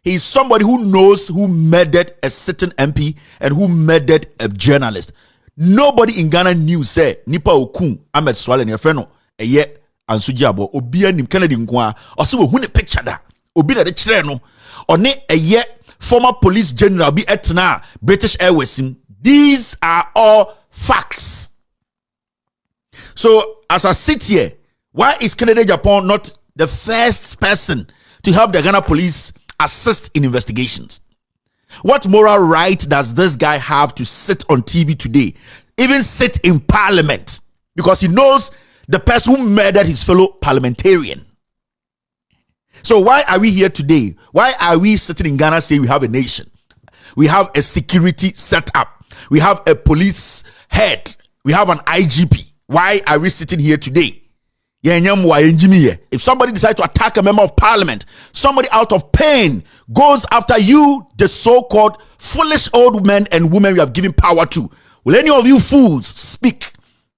He's somebody who knows who murdered a certain MP and who murdered a journalist. Nobody in Ghana knew say nipa okun Ahmed Swale ne friend no eye Ansu Jiabo obi anim Kennedy nkoa oso we hu ne picture da obi na de kire no one eye former police general bi etna British Airways. These are all facts. So as I sit here, why is Ken Agyapong not the first person to help the Ghana police assist in investigations? What moral right does this guy have to sit on TV today, even sit in parliament, because he knows the person who murdered his fellow parliamentarian? So why are we here today? Why are we sitting in Ghana saying we have a nation? We have a security setup. We have a police head. We have an IGP. Why are we sitting here today? If somebody decides to attack a member of parliament, somebody out of pain goes after you, the so-called foolish old men and women we have given power to. Will any of you fools speak?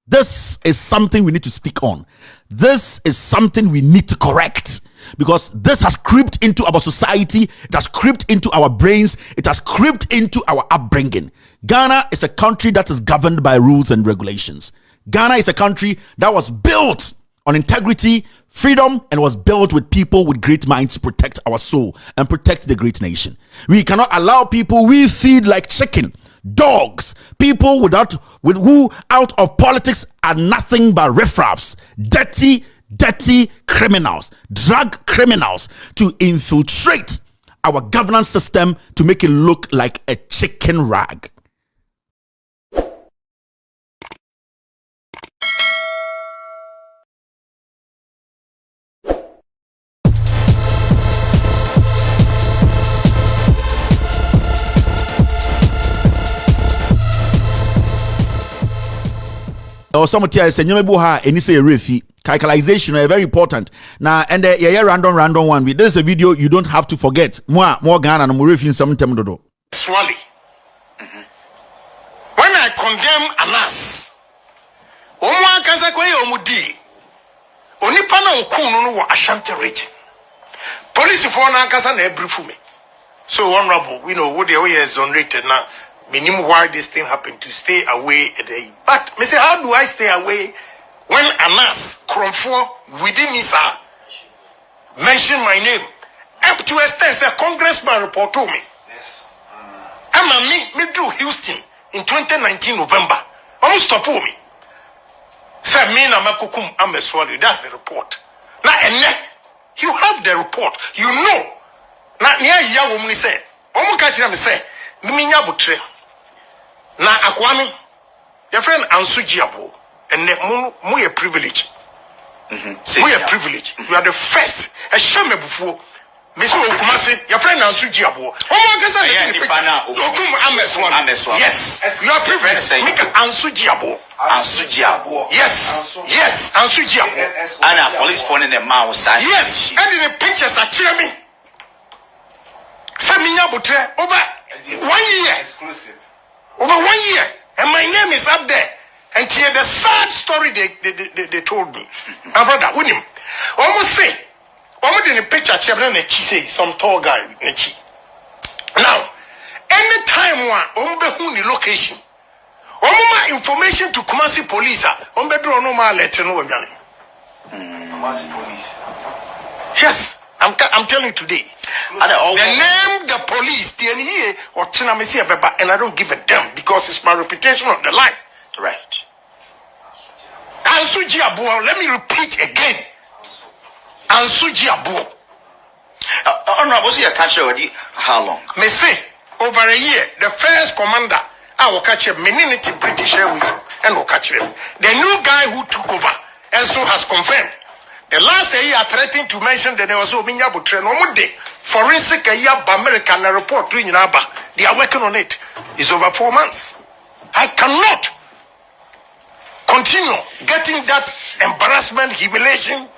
This is something we need to speak on. This is something we need to correct, because this has crept into our society. It has crept into our brains. It has crept into our upbringing. Ghana is a country that is governed by rules and regulations. Ghana is a country that was built on integrity, freedom, and was built with people with great minds to protect our soul and protect the great nation. We cannot allow people we feed like chicken, dogs, people who out of politics are nothing but riffraffs, dirty criminals, drug criminals, to infiltrate our governance system to make it look like a chicken rag. Or some say Nyamebuha and say refi calculation are very important. Now and yeah random one. This is a video you don't have to forget. More Ghana and refi in some time dodo. Swally. When I condemn Anas, Omwa kaza kwe omudi. Onipa na okunu no wa Ashanti region. Police for na kaza na brief me. So honorable, what the way is exonerated now. Minimum why this thing happened, to stay away a day. But me say, how do I stay away when Anas Kromfo within me sir mention my name up to a stage a congressman report to me. Yes. I'm a me do Houston in 2019 November. Almost stop me. Say me na makukum ameswali. That's the report. Now and you have the report. You know. Now near ya woman say. Omu kachira me say. Miminya butre. Na akwami. Your friend Ansu Jiabo. And mu a privilege. We a privilege. You are the first. A shame before. Mr. Okumasi, your friend Ansu Jiabo. Yes. You are privileged. Make Ansu Jiabo. Ansu Jiabo. Yes. Yes. Ansu Jiabo. And a police phone in the mouth. Yes. And in the pictures are cheering me. Saminya Butre over 1 year. Exclusive. Over 1 year. And my name is up there. And here the sad story they told me. My brother, with him. Almost say, almost in the picture, say some tall guy. Now, anytime one, the location, information to Kumasi police, draw no more letter no Kumasi police. Yes, I'm telling you today. The name the police, TNE or Chinamesi, and I don't give a damn because it's my reputation on the line. Right. Ansu Jiabo, let me repeat again. Ansu Jiabo. Honorable, was he a catcher already? How long? Me say, over a year, the first commander, I will catch him, Meninity British Airways, and will catch him. The new guy who took over, and so has confirmed. The last year, threatened to mention that there was a Minyabu train on day. Forensic American report to Inaba. They are working on it. It's over 4 months. I cannot continue getting that embarrassment, humiliation.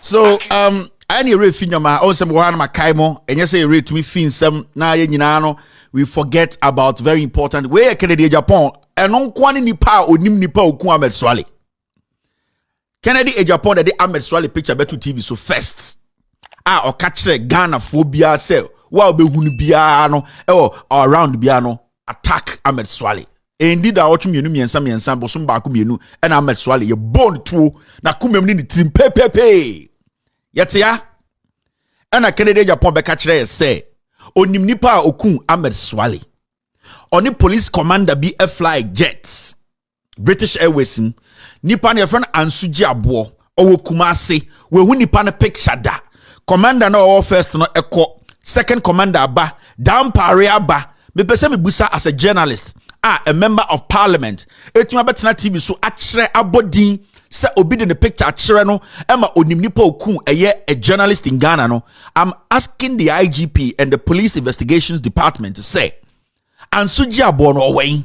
So, I need to find my own some one my kaimo, and yes, I read to me fin some na yenano. We forget about very important where Ken Agyapong and on kwani nipa onim nipa okun Ahmed Swale. Ken Agyapong that the Ahmed Swale picture better TV so first. or catch Ghana phobia say, wow, be hunu around biano attack Ahmed Swale. Indeed, I watch me and some bosum bakumienu and Ahmed Swale, you born to na kumemni team pepepe. Yet ya and a Ken Agyapong Dampare say, onim nipa okun Ahmed Swale. Oni police commander be a fly jets. British Airways nipa ne friend Ansuji Abo owo Kumasi we hu nipa ne picture da. Commander na all first no eko, second commander aba, Dampare aba. Me pese me busa as a journalist, a member of parliament. Etuma betena TV so akyere abodin se obi de ne picture akyere no ema onim nipa okun a journalist in Ghana no. I'm asking the IGP and the police investigations department to say Ansuji Abo no way.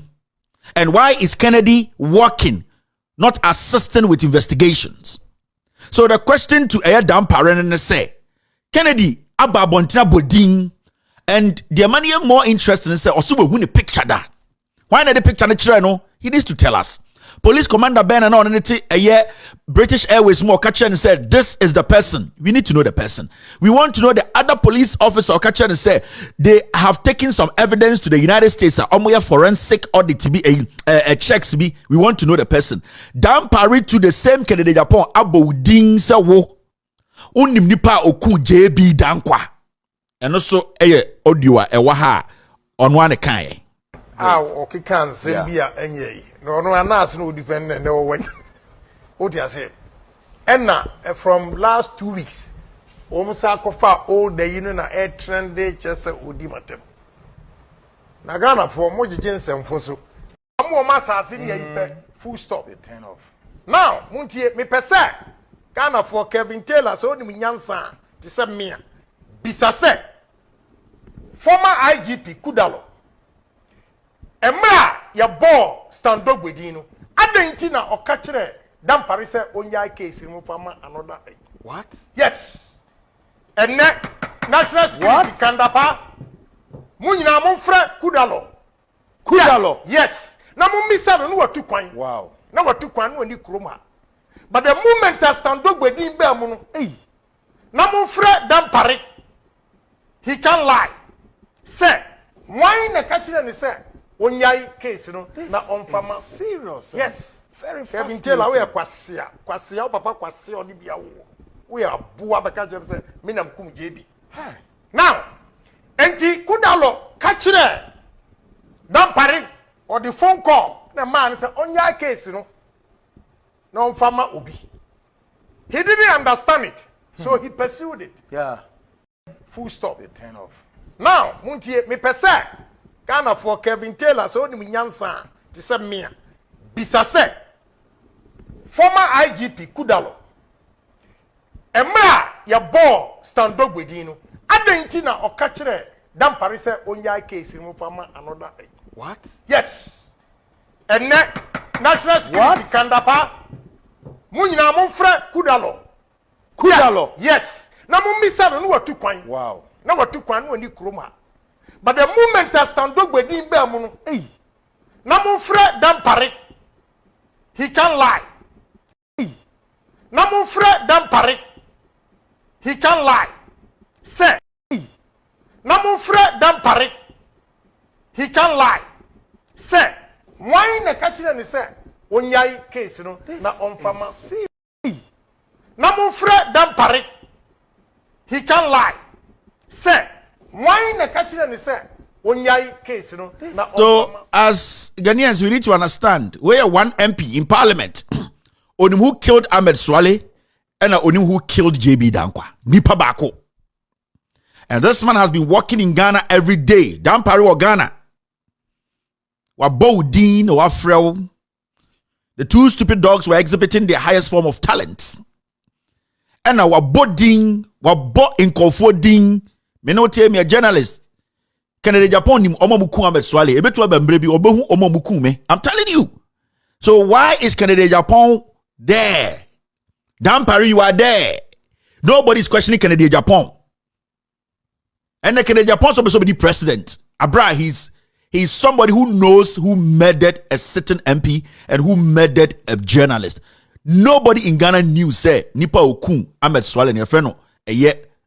And why is Kennedy working, not assisting with investigations? So the question to Dampare and say, Kennedy Abba Bontina Bodin, and the money more interested in say, Osuwe who the picture that. Why not the picture no? He needs to tell us. Police commander Ben and on British Airways more catcher and said, this is the person. We need to know the person. We want to know the other police officer or catcher and say they have taken some evidence to the United States. Forensic audit to be a checks be. We want to know the person. Dampare to the same Ken Agyapong abo ding sa wo. Unim nipa oku JB dankwa. And also audio ewaha on one kind. Okay, can send be a no anas no defend no way. What you say? And now from last 2 weeks, almost all day na air trend day just udi matem. Na Ghana for moji jensen for so. Amu masa asini full stop. They turn off. Now, muntie me pese Ghana for Kevin Taylor so ni nyansa ti se me bisase former IGP Kudalo Emra ya ball stand up with you. Adentina or catch Dampare say onya case in farmer another. What? Yes. And national security kandapa. Munyina mon frère Kudalo. Kudalo. Yes. Na mo misa no wa tu kwan. Wow. Na wa tu kwan no ni kroma. But the moment that stand up with him be amu no. Na mon frère Dampare. He can't lie. Say, why na catch ni say Onyai case, you know, na on farmer. Serious. Yes. Very Kevin Taylor, we are kwasia. Kwasia, papa kwasia, oni biya wo. We are buwa baka jem say, me nam kum JB. Now, enti Kudalo catch Dampare or the phone call. Na man say Onyai case, you know, na on farmer obi. He didn't understand it, so he pursued it. Yeah. Full stop. They turn off. Now, muntie me pese. Ghana for Kevin Taylor so ni nyansa ti se me bisase former IGP Kudalo Emra ya ball stand up with you. Adentina or catch Dampare say onya case in farmer another. What? Yes. And national security kandapa munyina mon frère Kudalo. Kudalo. Yes. Na mo misa no wa tu kwan. Wow. Na wa tu kwan no ni kroma. But the moment that stand up with him be amu no. Na mon frère Dampare. He can't lie. Na mon frère Dampare. He can't lie. Say. Na mon frère Dampare. He can't lie. Say. Why na catch ni say onyai case no na on farmer. Na mon frère Dampare. He can't lie. Say. Why na catch ni say onyai case no na on So farmer. as Ghanaians, we need to understand we are one MP in parliament. Onim who killed Ahmed Swale and onim who killed JB Dankwa. Nipa bako. And this man has been working in Ghana every day. Dampare or Ghana. Wa Bowdin or Afrel. The two stupid dogs were exhibiting their highest form of talent. And now wa Bodin, wa Bo in Kofodin. Me no tell me a journalist. Ken Agyapong nim omomuku Ahmed Swale. Ebetu abembrebi obehu omomuku me. I'm telling you. So why is Ken Agyapong there? Dampare, you are there. Nobody's questioning Ken Agyapong. And the Ken Agyapong so be the president. Abra, he's somebody who knows who murdered a certain MP and who murdered a journalist. Nobody in Ghana knew say Nipa Okun Ahmed Swale and your friend no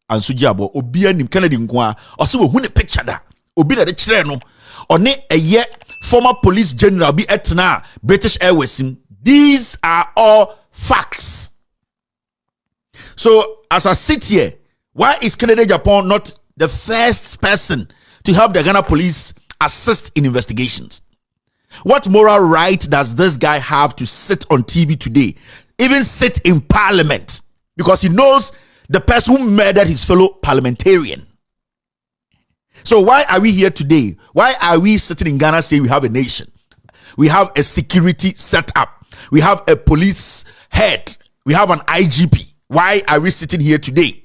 anso giabo obi anim Kennedy nkoa ose we hu ne picture da obi na de kire no one eye former police general bi etna British Airways. These are all facts. So as I sit here, why is Ken Agyapong not the first person to help the Ghana police assist in investigations? What moral right does this guy have to sit on TV today, even sit in parliament, because he knows the person who murdered his fellow parliamentarian? So why are we here today? Why are we sitting in Ghana saying we have a nation? We have a security setup. We have a police head. We have an IGP. Why are we sitting here today?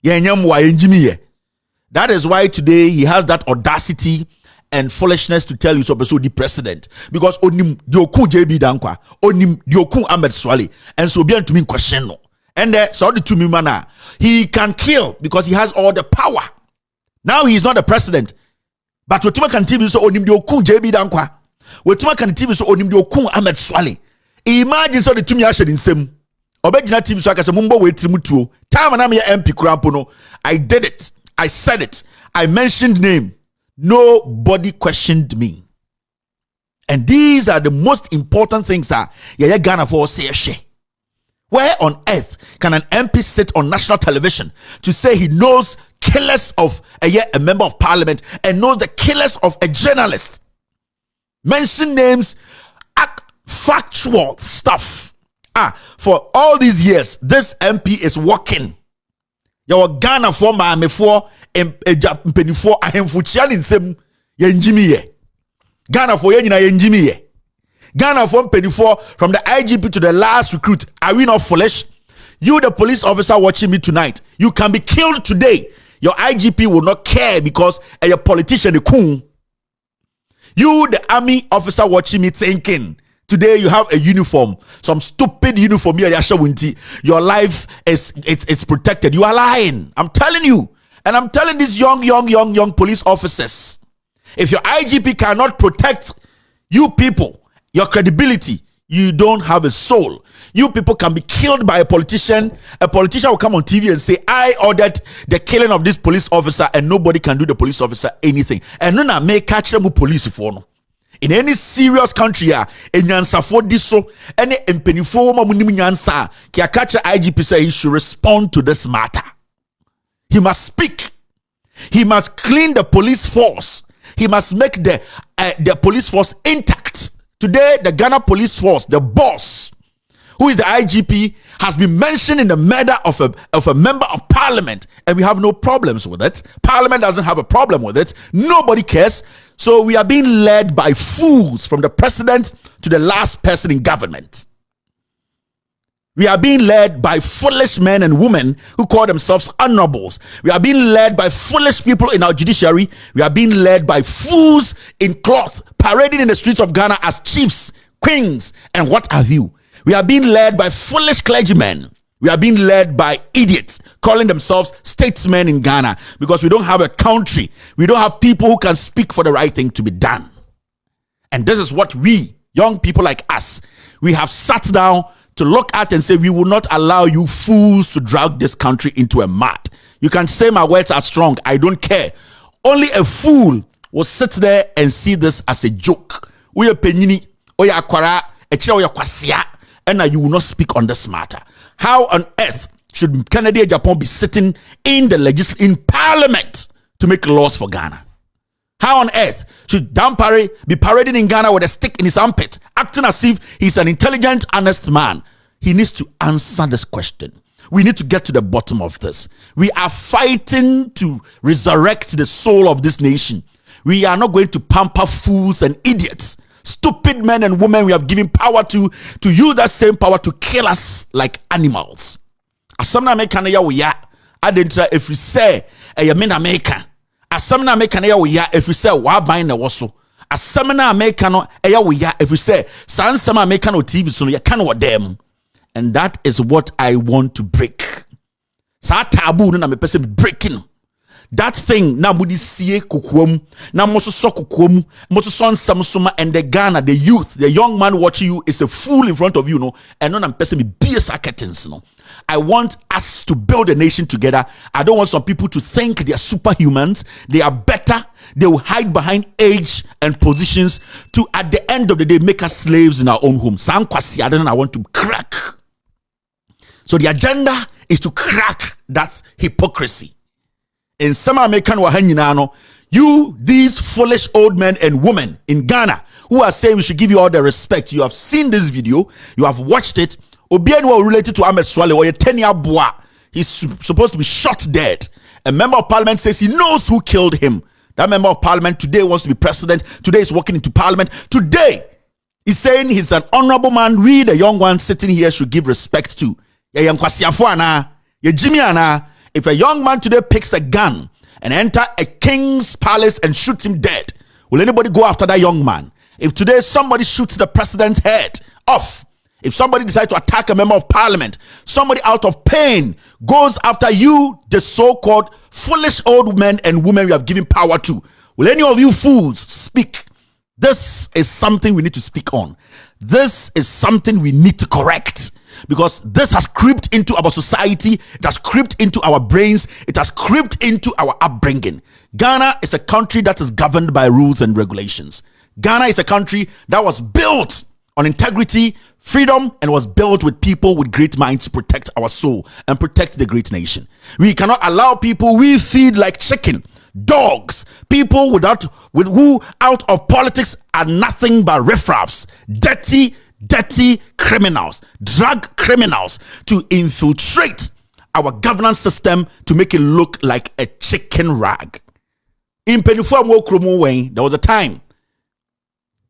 That is why today he has that audacity and foolishness to tell you so the president, because onim dioku JB Dankwa, onim dioku Ahmed Swale, and so be to me question no. And so the two mana he can kill because he has all the power. Now he is not the president, but wetuma can TV so onim dioku JB Dankwa, wetuma can TV so onim dioku Ahmed Swale. Imagine so the two me ashe nsem. Obegina TV so akase mumbo wetiri mutuo. Time na me MP krampo no. I did it. I said it. I mentioned name. Nobody questioned me. And these are the most important things that Yaya Ghana for say. Where on earth can an MP sit on national television to say he knows killers of a member of parliament and knows the killers of a journalist? Mention names, factual stuff. For all these years, this MP is working. Your Ghana for Miami for penny for ahemfu chiali nsem yenjimi ye. Ghana for yenjina yenjimi ye. Ghana for penny for from the IGP to the last recruit. Are we not foolish? You, the police officer watching me tonight, you can be killed today. Your IGP will not care because a politician, a coon. You, the army officer watching me thinking, today you have a uniform, some stupid uniform here. Your life is protected. You are lying. I'm telling you, and I'm telling these young police officers. If your IGP cannot protect you people, your credibility, you don't have a soul. You people can be killed by a politician. A politician will come on TV and say, "I ordered the killing of this police officer," and nobody can do the police officer anything. And none may catch them with police for no. In any serious country, nyansa for this so any empenifo mamunim nyansa kia catch IGP say he should respond to this matter. He must speak. He must clean the police force. He must make the police force intact. Today, the Ghana police force, the boss, who is the IGP, has been mentioned in the murder of a member of parliament, and we have no problems with it. Parliament doesn't have a problem with it. Nobody cares. So we are being led by fools, from the president to the last person in government. We are being led by foolish men and women who call themselves honorables. We are being led by foolish people in our judiciary. We are being led by fools in cloth, parading in the streets of Ghana as chiefs, queens, and what have you. We are being led by foolish clergymen. We are being led by idiots calling themselves statesmen in Ghana, because we don't have a country. We don't have people who can speak for the right thing to be done. And this is what we, young people like us, we have sat down to look at and say, we will not allow you fools to drag this country into a mud. You can say my words are strong. I don't care. Only a fool will sit there and see this as a joke. We are penini, oya akwara, eche oya kwasia, and you will not speak on this matter. How on earth should Ken Agyapong be sitting in the in parliament to make laws for Ghana? How on earth should Dampare be parading in Ghana with a stick in his armpit, acting as if he's an intelligent, honest man? He needs to answer this question. We need to get to the bottom of this. We are fighting to resurrect the soul of this nation. We are not going to pamper fools and idiots, stupid men and women we have given power to use that same power to kill us like animals. Asɛm na meka no yɛ wo ya adentra ɛfiri sɛ ɛyɛ me na meka. Asɛm na meka no yɛ wo ya ɛfiri sɛ w'aban na ɛwɔ so. Asɛm na meka no ɛyɛ wo ya ɛfiri sɛ saa nsɛm a meka no TV so no yɛka no wɔ dɛm. And that is what I want to break. Saa taboo no na mepɛ sɛ breaking. That thing na mudi sie kokuom na moso so kokuom moso son samsoma, and the Ghana, the youth, the young man watching you is a fool in front of you, no, and none am person be curtains, no. I want us to build a nation together. I don't want some people to think they are superhumans, they are better, they will hide behind age and positions to at the end of the day make us slaves in our own homes. I want to crack. So the agenda is to crack that hypocrisy. In some American wahanyinano, you, these foolish old men and women in Ghana who are saying we should give you all the respect, you have seen this video, you have watched it. Obianwa related to Ahmed Swale or 10-year boy, he's supposed to be shot dead. A member of parliament says he knows who killed him. That member of parliament today wants to be president. Today is walking into parliament. Today he's saying he's an honorable man. We, the young ones sitting here, should give respect to. If a young man today picks a gun and enter a king's palace and shoots him dead, will anybody go after that young man? If today somebody shoots the president's head off, if somebody decides to attack a member of parliament, somebody out of pain goes after you, the so-called foolish old men and women we have given power to, will any of you fools speak? This is something we need to speak on. This is something we need to correct, because this has creeped into our society, it has creeped into our brains, it has creeped into our upbringing. Ghana is a country that is governed by rules and regulations. Ghana is a country that was built on integrity, freedom, and was built with people with great minds to protect our soul and protect the great nation. We cannot allow people we feed like chicken, dogs, people who out of politics are nothing but riffraffs, dirty criminals, drug criminals, to infiltrate our governance system to make it look like a chicken rag. In Penifua, there was a time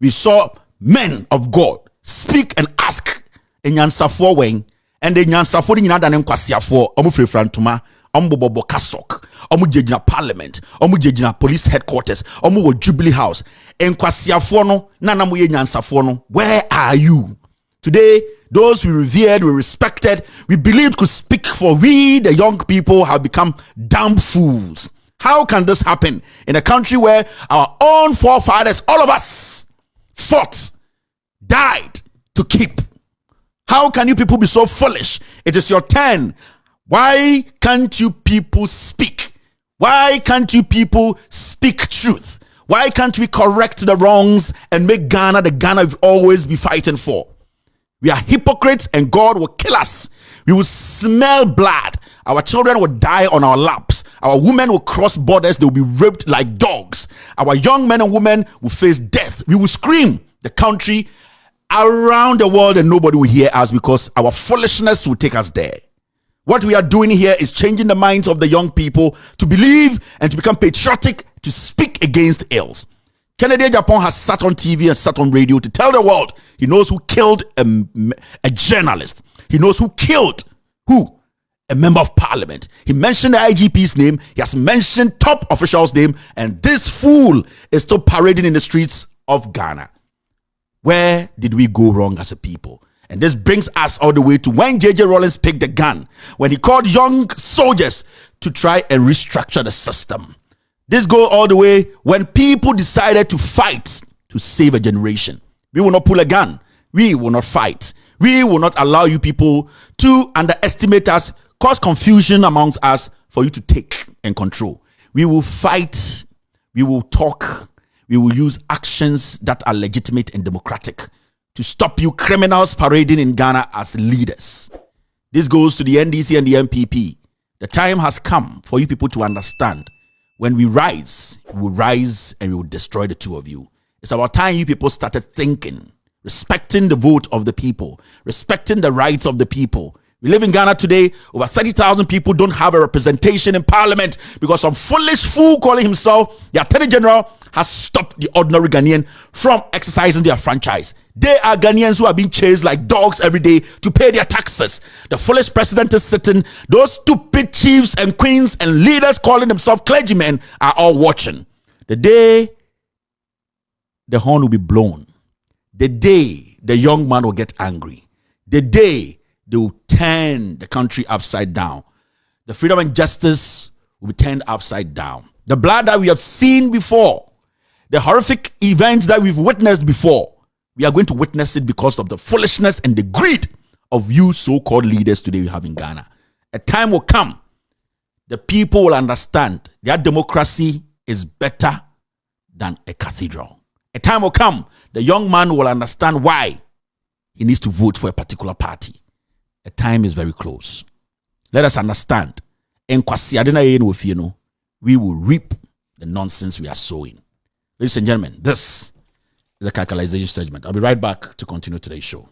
we saw men of God speak and ask in Yansafo Wayne, and then Yansafo in Yadan and Kwasiafo, Omufre Frantuma, Ombobo Kasok, Omujejina Parliament, Omujejina Police Headquarters, Omu Jubilee House, and Kwasiafono, Nanamuye Yansafono. Where are you? Today, those we revered, we respected, we believed could speak for we, the young people, have become damn fools. How can this happen in a country where our own forefathers, all of us, fought, died to keep? How can you people be so foolish? It is your turn. Why can't you people speak? Why can't you people speak truth? Why can't we correct the wrongs and make Ghana the Ghana we've always been fighting for? We are hypocrites and God will kill us. We will smell blood. Our children will die on our laps. Our women will cross borders. They will be raped like dogs. Our young men and women will face death. We will scream the country around the world and nobody will hear us, because our foolishness will take us there. What we are doing here is changing the minds of the young people to believe and to become patriotic, to speak against ills. Ken Agyapong has sat on TV and sat on radio to tell the world he knows who killed a journalist. He knows who killed who? A member of parliament. He mentioned the IGP's name. He has mentioned top officials' name. And this fool is still parading in the streets of Ghana. Where did we go wrong as a people? And this brings us all the way to when J.J. Rawlings picked the gun, when he called young soldiers to try and restructure the system. This goes all the way when people decided to fight to save a generation. We will not pull a gun. We will not fight. We will not allow you people to underestimate us, cause confusion amongst us for you to take and control. We will fight. We will talk. We will use actions that are legitimate and democratic to stop you criminals parading in Ghana as leaders. This goes to the NDC and the MPP. The time has come for you people to understand. When we rise, we will rise and we will destroy the two of you. It's about time you people started thinking, respecting the vote of the people, respecting the rights of the people. We live in Ghana today. Over 30,000 people don't have a representation in parliament because some foolish fool calling himself the Attorney General has stopped the ordinary Ghanaian from exercising their franchise. They are Ghanaians who are being chased like dogs every day to pay their taxes. The foolish president is sitting. Those stupid chiefs and queens and leaders calling themselves clergymen are all watching. The day the horn will be blown, the day the young man will get angry, the day they will turn the country upside down, the freedom and justice will be turned upside down. The blood that we have seen before, the horrific events that we've witnessed before, we are going to witness it because of the foolishness and the greed of you so-called leaders today we have in Ghana. A time will come, the people will understand that democracy is better than a cathedral. A time will come, the young man will understand why he needs to vote for a particular party. A time is very close. Let us understand. We will reap the nonsense we are sowing. Ladies and gentlemen, this is the Calculation segment. I'll be right back to continue today's show.